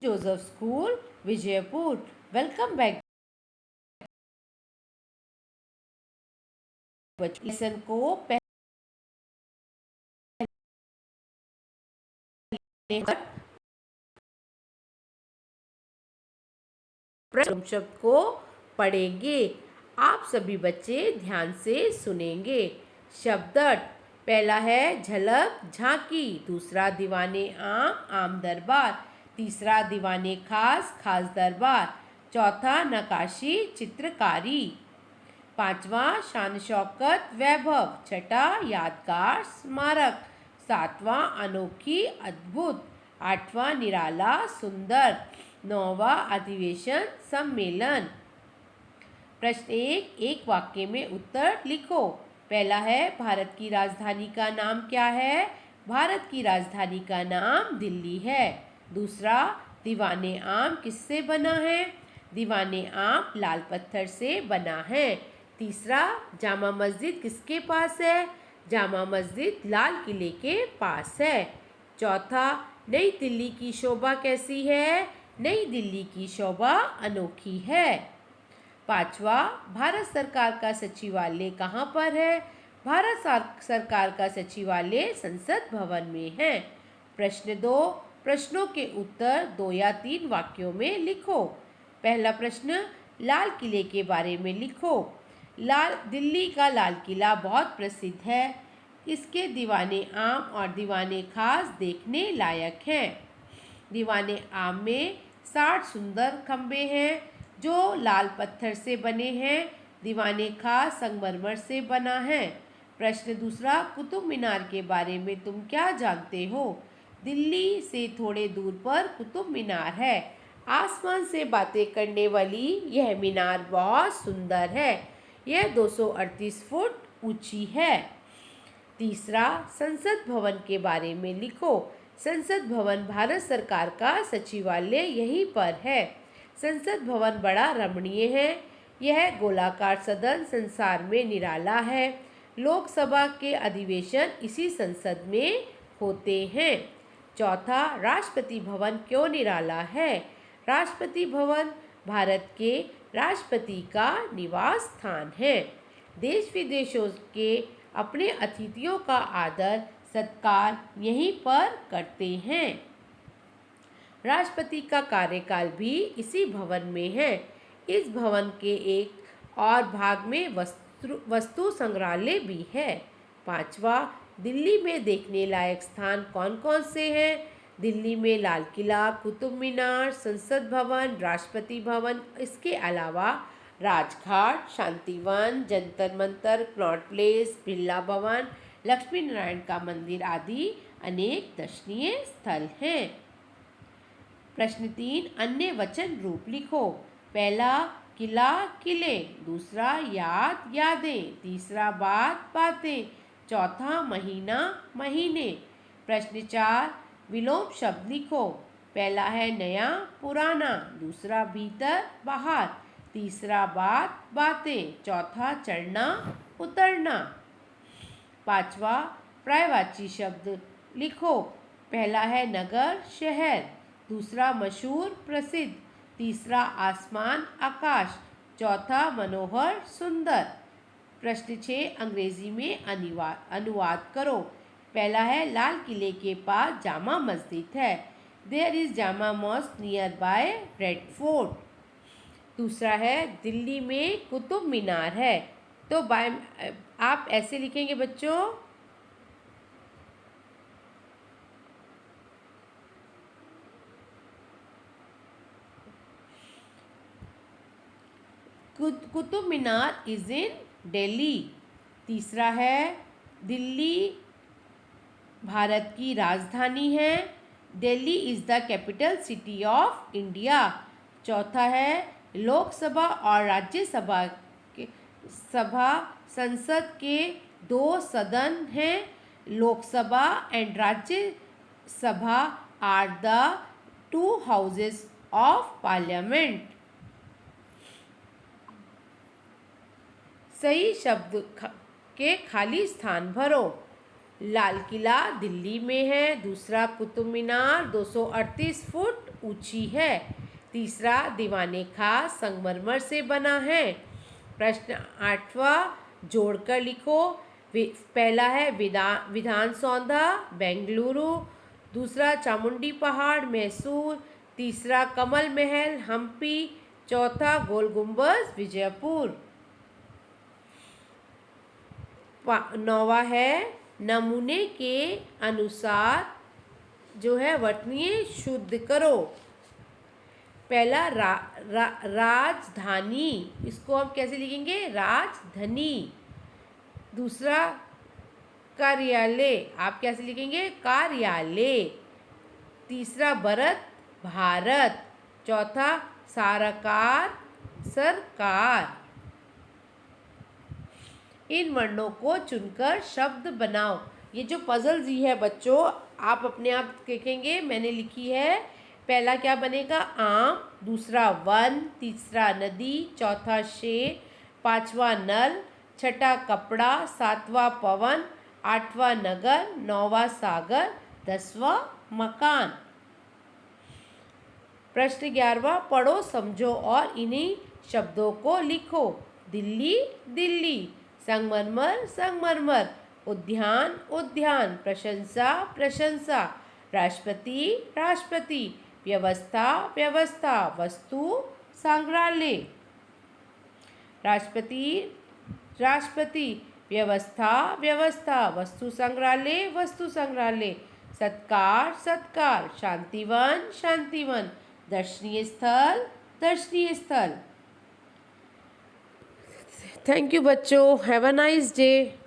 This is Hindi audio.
Joseph school Vijaypur. Welcome back. Lesson को पहले शब्द को पढ़ेंगे। आप सभी बच्चे ध्यान से सुनेंगे। शब्द पहला है झलक झांकी, दूसरा दीवाने आम दरबार, तीसरा दीवाने खास खास दरबार, चौथा नकाशी चित्रकारी, पांचवा शान शौकत वैभव, छठा यादगार स्मारक, सातवां अनोखी अद्भुत, आठवां निराला सुंदर, नौवां अधिवेशन सम्मेलन। प्रश्न एक वाक्य में उत्तर लिखो। पहला है भारत की राजधानी का नाम क्या है? भारत की राजधानी का नाम दिल्ली है। दूसरा, दीवाने आम किससे बना है? दीवाने आम लाल पत्थर से बना है। तीसरा, जामा मस्जिद किसके पास है? जामा मस्जिद लाल किले के पास है। चौथा, नई दिल्ली की शोभा कैसी है? नई दिल्ली की शोभा अनोखी है। पांचवा, भारत सरकार का सचिवालय कहाँ पर है? भारत सरकार का सचिवालय संसद भवन में है। प्रश्न 2, प्रश्नों के उत्तर 2 या 3 वाक्यों में लिखो। पहला प्रश्न, लाल किले के बारे में लिखो। दिल्ली का लाल किला बहुत प्रसिद्ध है। इसके दीवाने आम और दीवाने खास देखने लायक हैं। दीवाने आम में 60 सुंदर खंबे हैं जो लाल पत्थर से बने हैं। दीवाने खास संगमरमर से बना है। प्रश्न दूसरा, कुतुब मीनार के बारे में तुम क्या जानते हो? दिल्ली से थोड़े दूर पर कुतुब मीनार है। आसमान से बातें करने वाली यह मीनार बहुत सुंदर है। यह 238 फुट ऊंची है। तीसरा, संसद भवन के बारे में लिखो। संसद भवन भारत सरकार का सचिवालय यहीं पर है। संसद भवन बड़ा रमणीय है। यह गोलाकार सदन संसार में निराला है। लोकसभा के अधिवेशन इसी संसद में होते हैं। चौथा, राष्ट्रपति भवन क्यों निराला है? राष्ट्रपति भवन भारत के राष्ट्रपति का निवास स्थान है। देश विदेशों के अपने अतिथियों का आदर सत्कार यहीं पर करते हैं। राष्ट्रपति का कार्यकाल भी इसी भवन में है। इस भवन के एक और भाग में वस्तु संग्रहालय भी है। पांचवा, दिल्ली में देखने लायक स्थान कौन कौन से हैं? दिल्ली में लाल किला, कुतुब मीनार, संसद भवन, राष्ट्रपति भवन, इसके अलावा राजघाट, शांतिवन, जंतर मंतर, कनॉट प्लेस, बिरला भवन, लक्ष्मी नारायण का मंदिर आदि अनेक दर्शनीय स्थल हैं। प्रश्न 3, अन्य वचन रूप लिखो। पहला, किला किले, दूसरा याद यादें, तीसरा बात बातें, चौथा महीना महीने। प्रश्न 4, विलोम शब्द लिखो। पहला है नया पुराना, दूसरा भीतर बाहर, तीसरा बात बातें, चौथा चढ़ना उतरना। पांचवा, पर्यायवाची शब्द लिखो। पहला है नगर शहर, दूसरा मशहूर प्रसिद्ध, तीसरा आसमान आकाश, चौथा मनोहर सुंदर। प्रश्न 6, अंग्रेजी में अनुवाद करो। पहला है लाल किले के पास जामा मस्जिद है। There is Jama mosque near by Red Fort. दूसरा है दिल्ली में कुतुब मीनार है। तो आप ऐसे लिखेंगे बच्चों। Qutub Minar is in Delhi. तीसरा है दिल्ली भारत की राजधानी है। Delhi is the capital city of India. चौथा है लोकसभा और राज्यसभा संसद के 2 सदन हैं। Lok Sabha and Rajya Sabha are the 2 houses of parliament. सही शब्द के खाली स्थान भरो। लाल किला दिल्ली में है। दूसरा, कुतुब मीनार 238 फुट ऊंची है। तीसरा, दीवाने खास संगमरमर से बना है। प्रश्न 8वां, जोड़कर लिखो। पहला है विधान सौधा बेंगलुरु, दूसरा चामुंडी पहाड़ मैसूर, तीसरा कमल महल हम्पी, चौथा गोल गुंबज विजयपुर। 9वां है, नमूने के अनुसार जो है वर्तनीय शुद्ध करो। पहला राजधानी, इसको हम कैसे लिखेंगे? राजधानी। दूसरा कार्यालय, आप कैसे लिखेंगे? कार्यालय। तीसरा भारत। चौथा सरकार, सरकार। इन वर्णों को चुनकर शब्द बनाओ। ये जो पजल जी है बच्चों, आप अपने आप देखेंगे, मैंने लिखी है। पहला क्या बनेगा? आम, दूसरा वन, तीसरा नदी, चौथा शेर, पांचवा नल, छठा कपड़ा, सातवां पवन, आठवां नगर, नौवां सागर, 10वां मकान। प्रश्न 11वां, पढ़ो समझो और इन्हीं शब्दों को लिखो। दिल्ली दिल्ली, संगमरमर संगमरमर, उद्यान उद्यान, प्रशंसा प्रशंसा, राष्ट्रपति राष्ट्रपति, व्यवस्था व्यवस्था, वस्तु संग्रहालय। राष्ट्रपति राष्ट्रपति, व्यवस्था व्यवस्था, वस्तु संग्रहालय वस्तु संग्रहालय, सत्कार सत्कार, शांतिवन शांतिवन, दर्शनीय स्थल दर्शनीय स्थल। थैंक यू बच्चों, हैव अ नाइस डे।